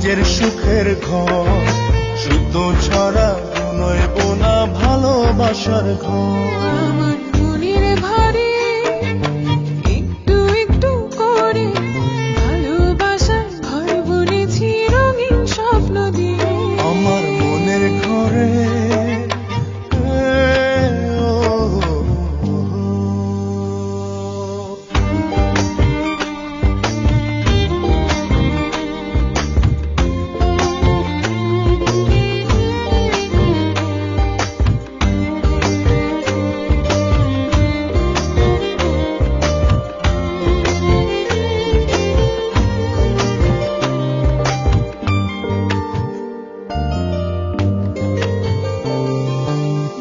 নিজের সুখের ঘর, শুদ্ধ ছাড়া নয় বোনা ভালোবাসার ঘর। আমার মনের ঘরে একটু একটু করে ভালোবাসার ঘর বুনেছি রঙিন স্বপ্ন দিয়ে। আমার মনের ঘরে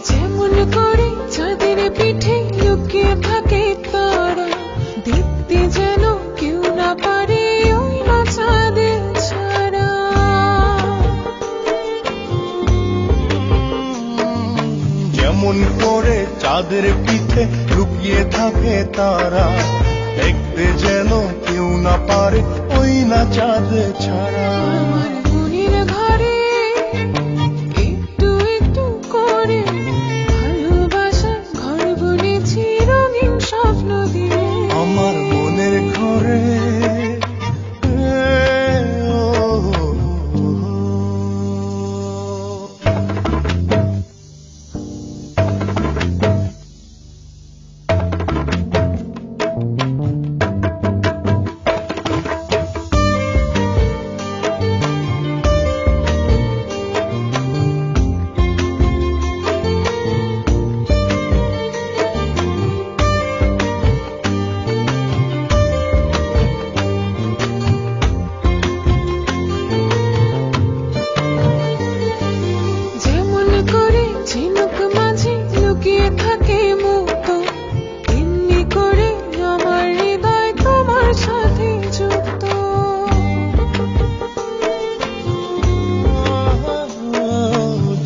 যেমন করে চাঁদের পিঠে লুকিয়ে থাকে তারা, দেখতে যেন কেউ না পারে ওই না চাঁদের ছাড়া। যেমন করে চাঁদের পিঠে লুকিয়ে থাকে তারা, দেখতে যেন কেউ না পারে ওই না চাঁদ ছাড়া। আমার মনের ঘরে একটু একটু করে ভালোবাসার ঘর বুনেছি রঙিন স্বপ্ন দিয়ে। আমার মনের ঘরে যেমন করে ঝিনুক মাঝে লুকিয়ে থাকে মুক্ত, তেমনি করে আমার হৃদয় তোমার সাথে যুক্ত।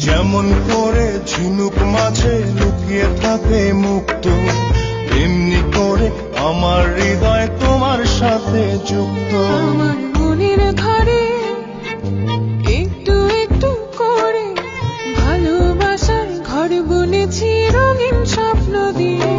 যেমন করে ঝিনুক মাঝে লুকিয়ে থাকে মুক্ত, তেমনি করে আমার হৃদয় তোমার সাথে যুক্ত। আমার মনের ঘরে একটু একটু করে ভালোবাসার ঘর বুনেছি রঙিন স্বপ্ন দিয়ে।